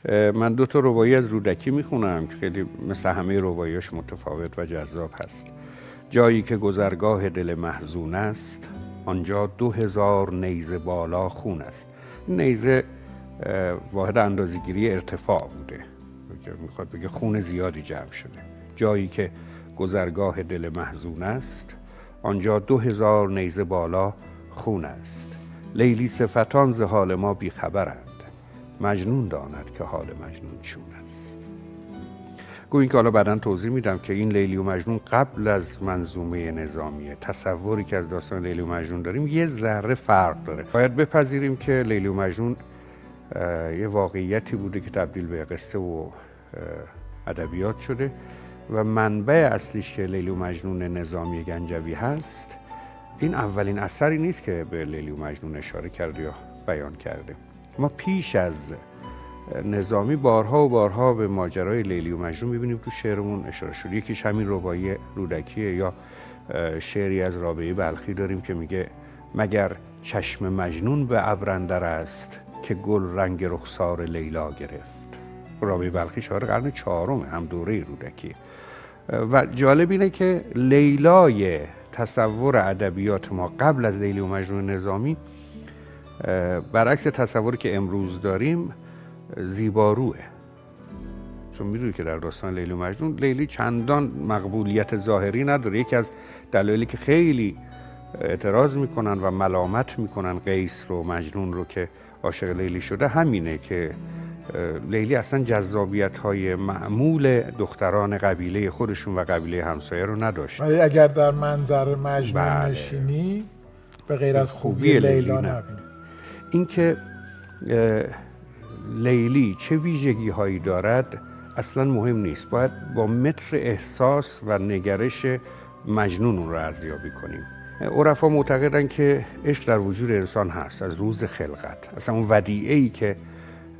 من 2 تا رباعی از رودکی میخونم که خیلی مثل همه رباعیاش متفاوت و جذاب هست. جایی که گذرگاه دل محزون است، آنجا 2000 نیزه بالا خون است. نیزه واحد اندازه‌گیری ارتفاع بوده که میخواد بگه خون زیادی جمع شده. جایی که گذرگاه دل محزون است، آنجا 2000 نیزه بالا خون است. لیلی صفتان ز حال ما بیخبرند، مجنون داند که حال مجنون چون است. گویی که حالا بعداً توضیح میدم که این لیلی و مجنون قبل از منظومه نظامیه. تصوری که از داستان لیلی و مجنون داریم یه ذره فرق داره. باید بپذیریم که لیلی و مجنون یه واقعیتی بوده که تبدیل به قصه و ادبیات شده و منبع اصلیش که لیلی و مجنون نظامی گنجوی هست، این اولین اثری نیست که به لیلی و مجنون اشاره کرده یا بیان کرده. ما پیش از نظامی بارها و بارها به ماجرای لیلی و مجنون می‌بینیم تو شعرمون اشاره شده. یکیش همین رباعی رودکیه، یا شعری از رابعه بلخی داریم که میگه مگر چشم مجنون به ابر اندر است که گل رنگ رخسار لیلا گرفت. رابعه بلخی شاعر قرن 4 هم دوره رودکی. و جالب اینه که لیلای تصور ادبیات ما قبل از لیلی و مجنون نظامی برعکس تصوری که امروز داریم زیباروه. چون میدونی که در داستان لیلی و مجنون لیلی چندان مقبولیت ظاهری نداره. یکی از دلایلی که خیلی اعتراض میکنن و ملامت میکنن قیس رو، مجنون رو که عاشق لیلی شده همینه که لیلی اصلا جذابیت‌های معمول دختران قبیله خودشون و قبیله همسایه رو نداشت. ولی اگر در منظر مجنون نشینی به غیر از خوبی لیلا نبینی. این که لیلی چه ویژگی هایی دارد اصلا مهم نیست. باید با متر احساس و نگرش مجنون اون رو ارزیابی کنیم. عرفا معتقدن که عشق در وجود انسان هست از روز خلقت. اصلا اون ودیعه‌ای که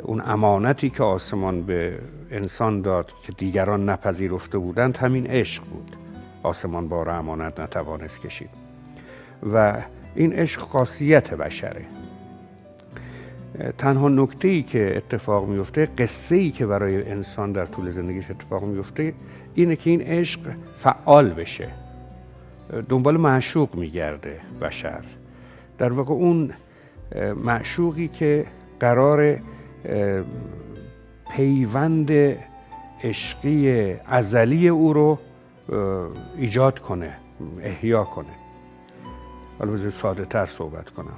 اون امانتی که آسمان به انسان داد که دیگران نپذیرفته بودند همین عشق بود. آسمان بار امانت نتوانست کشید و این عشق خاصیت بشره. تنها نکته‌ای که اتفاق میفته، قصه‌ای که برای انسان در طول زندگیش اتفاق میفته اینه که این عشق فعال بشه، دنبال معشوق میگرده بشر. در واقع اون معشوقی که قرار پیوند عشقی ازلی او رو ایجاد کنه، احیا کنه. حالا بذارید ساده تر صحبت کنم.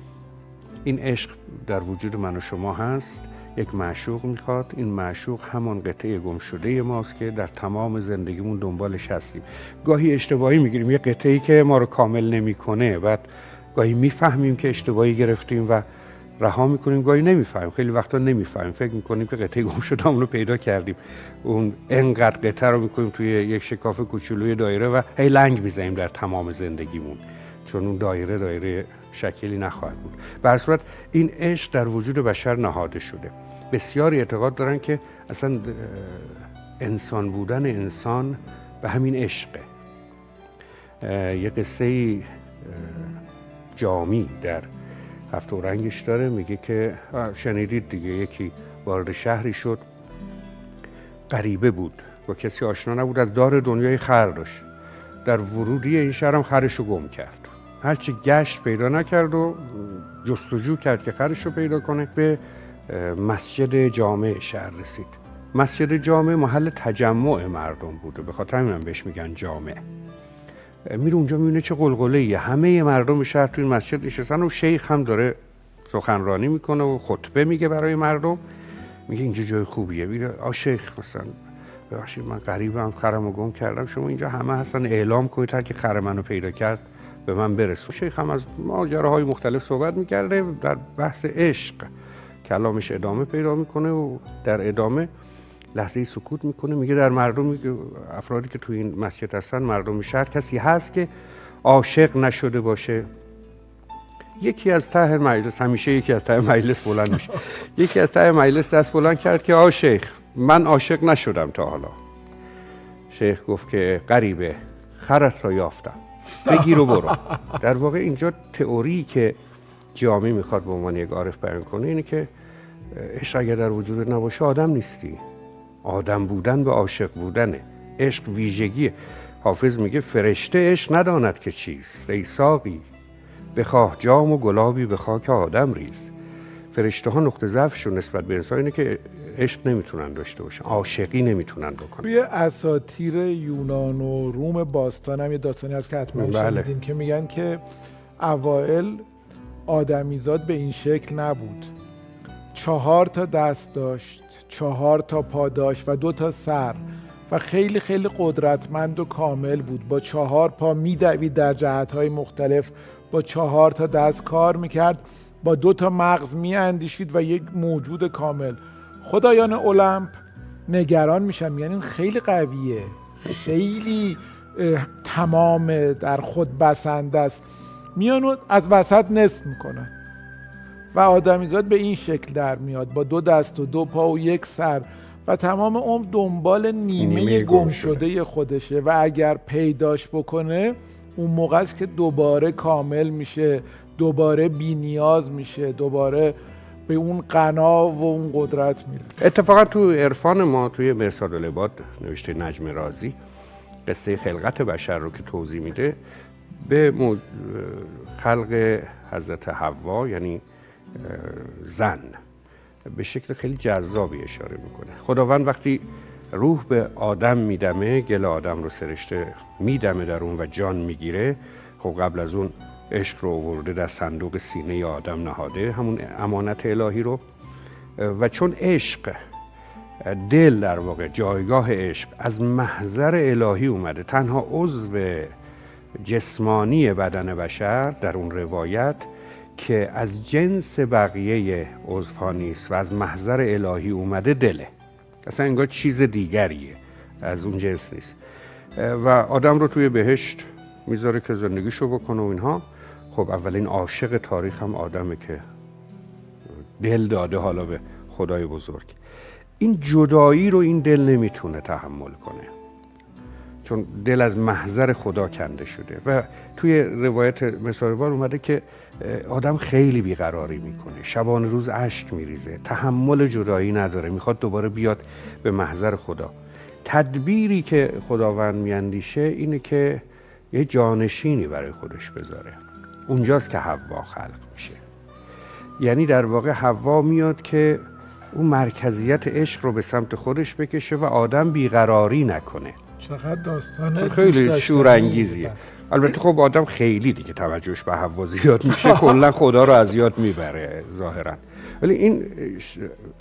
این عشق در وجود من و شما هست. یک معشوق میخواد. این معشوق همان قطعه گم شده ماست که در تمام زندگیمون دنبالش هستیم. گاهی اشتباهی میگیریم، یه قطعه‌ای که ما رو کامل نمیکنه، بعد گاهی میفهمیم که اشتباهی گرفتیم و رها میکنیم. گاهی نمیفهمیم، خیلی وقتا نمیفهمیم، فکر میکنیم که قطعه گم شدهمون رو پیدا کردیم. اون انقدر قطعه رو میکنیم توی یک شکاف کوچولوی دایره و هی لنگ میزنیم در تمام زندگیمون، چون اون دایره شکلی نخواهد بود. به هر صورت این عشق در وجود بشر نهاده شده. بسیاری اعتقاد دارن که اصلا انسان بودن انسان به همین عشقه. یه قصه جامی در هفت و رنگش داره، میگه که شنیدید دیگه، یکی وارد شهری شد، غریبه بود، با کسی آشنا نبود، از دار دنیای خر داشت. در ورودی این شهر هم خرشو گم کرد. هرچی گشت پیدا نکرد و جستجو کرد که خرشو پیدا کنه، به مسجد جامع شهر رسید. مسجد جامع محل تجمع مردم بوده، به خاطر همین بهش میگن جامع. میره اونجا میبینه چه قلقله‌ایه، همه مردم شهر توی این مسجد نشستن و شیخ هم داره سخنرانی میکنه و خطبه میگه برای مردم. میگه اینجا جای خوبیه. میگه شیخ مثلا ببخشید من غریبم، خرمو گم کردم، شما اینجا همه هستن، اعلام کنید هر کی خر منو پیدا کرد به من برسون. شیخ هم از ماجراهای مختلف صحبت میکرده، در بحث عشق کلامش ادامه پیدا میکنه و در ادامه لحظه‌ای سکوت میکنه. میگه در مردم، افرادی که تو این مسجد هستن، مردم شهر، کسی هست که عاشق نشده باشه؟ یکی از ته مجلس، همیشه یکی از ته مجلس بلند میشه، یکی از ته مجلس دست بلند کرد که شیخ من عاشق نشدم تا حالا. شیخ گفت که غریبه، خرت را یافتم، بگیر و برو. در واقع اینجا تئوری که جامی میخواد به عنوان یک عارف بیان کنه اینه که عشق اگر در وجود نباشه آدم نیستی. آدم بودن به عاشق بودنه. عشق ویژگیه. حافظ میگه فرشته عشق نداند که چیست، ای ساقی بخواه جام و گلابی به خاک آدم ریز. فرشته ها نقطه ضعفشون نسبت به انسان اینه که عشق نمیتونن داشته باشن، عاشقی نمیتونن بکنن. توی اساطیر یونان و روم باستان هم یه داستانی هست که حتما شنیدین که میگن که اوائل آدمیزاد به این شکل نبود. 4 تا دست داشت، 4 تا پا داشت و 2 تا سر و خیلی خیلی قدرتمند و کامل بود. با 4 پا میدوید در جهت‌های مختلف، با 4 تا دست کار میکرد، با 2 تا مغز میاندیشید و یک موجود کامل. خدایان المپ نگران میشن، یعنی خیلی قویه، خیلی تمام در خود بسنده است، میان از وسط نصف میکنن و آدمیزاد به این شکل در میاد با 2 دست و 2 پا و 1 سر و تمام عمر دنبال نیمه گم شده خودشه و اگر پیداش بکنه اون موقع است که دوباره کامل میشه، دوباره بی نیاز میشه، دوباره به اون غنا و اون قدرت میرسه. اتفاقا تو عرفان ما توی مرصاد العباد نوشته نجم رازی قصه خلقت بشر رو که توضیح میده به خلق حضرت حوا یعنی زن به شکل خیلی جذابی اشاره میکنه. خداوند وقتی روح به آدم میدمه، گل آدم رو سرشته میدمه در اون و جان میگیره، خب قبل از اون عشق رو آورده در صندوق سینه آدم نهاده، همون امانت الهی رو. و چون عشق دل در واقع جایگاه عشق از محضر الهی اومده، تنها عضو جسمانی بدن بشر در اون روایت که از جنس بقیه عضوها نیست و از محضر الهی اومده دله، اصلا انگار چیز دیگریه، از اون جنس نیست و آدم رو توی بهشت میذاره که زندگیشو بکنه و اینها. خب اولین عاشق تاریخ هم آدمه که دل داده حالا به خدای بزرگ. این جدایی رو این دل نمیتونه تحمل کنه چون دل از محضر خدا کنده شده و توی روایت مرصاد العباد اومده که آدم خیلی بیقراری میکنه، شبان روز اشک میریزه، تحمل جدایی نداره، میخواد دوباره بیاد به محضر خدا. تدبیری که خداوند میاندیشه اینه که یه جانشینی برای خودش بذاره. اونجاست که حوا خلق میشه. یعنی در واقع حوا میاد که اون مرکزیت عشق رو به سمت خودش بکشه و آدم بیقراری نکنه. چقدر داستان خیلی شورانگیزیه. البته خب آدم خیلی دیگه توجهش به حوا زیاد میشه، کلا خدا رو از یاد میبره ظاهرا. ولی این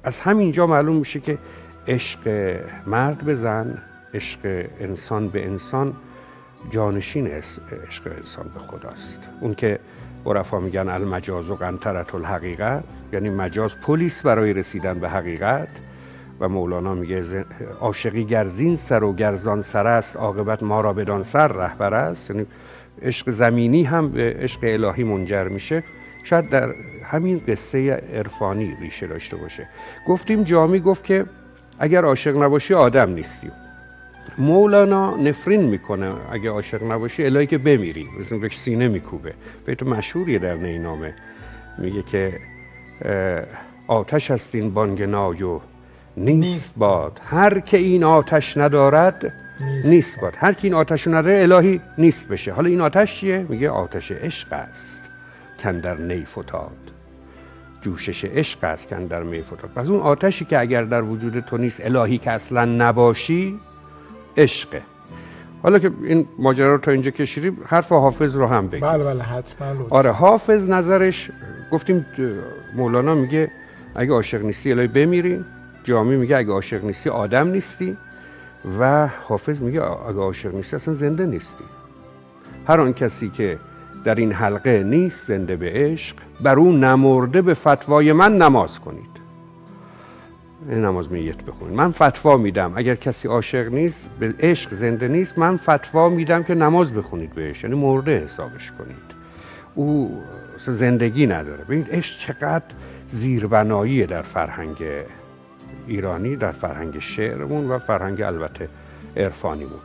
از همینجا معلوم میشه که عشق مرد به زن، عشق انسان به انسان جانشین عشق انسان به خداست. اون که عرفا میگن المجاز و قنطرة الحقیقت، یعنی مجاز پلیس برای رسیدن به حقیقت و مولانا میگه عاشقی گر زین سر و گر زان سر است، عاقبت ما را بدان سر رهبر است. یعنی عشق زمینی هم به عشق الهی منجر میشه. شاید در همین قصه عرفانی ریشه داشته باشه. گفتیم جامی گفت که اگر عاشق نباشی آدم نیستی. مولانا نفرین میکنه اگه عاشق نباشی الهی که بمیری، مثلا به سینه میکوبه. بیت مشهوریه در نینامه، میگه که آتش است این بانگ نای و نیست باد، هر که این آتش ندارد نیست باد. هر که این آتش نداره الهی نیست بشه. حالا این آتش چیه؟ میگه آتش عشق است کاندر نی فتاد، جوشش عشق است کاندر می فتاد. پس اون آتشی که اگر در وجود تو نیست، الهی که اصلا نباشی، عشقه. حالا که این ماجرا رو تا اینجا کشیدیم، حرف حافظ رو هم بگیم. بله حتما. آره، حافظ نظرش گفتیم مولانا میگه اگه عاشق نیستی الهی بمیری، جامی میگه اگه عاشق نیستی آدم نیستی و حافظ میگه اگه عاشق نیستی اصلا زنده نیستی. هر آن کسی که در این حلقه نیست زنده به عشق، بر اون نمرده به فتوای من نماز کنید. نماز میت بخونید. من فتوا میدم اگر کسی عاشق نیست، به عشق زنده نیست، من فتوا میدم که نماز بخونید بهش، یعنی مرده حسابش کنید. او زندگی نداره. ببینید عشق چقدر زیربناییه در فرهنگ ایرانی، در فرهنگ شعرمون و فرهنگ البته عرفانیمون.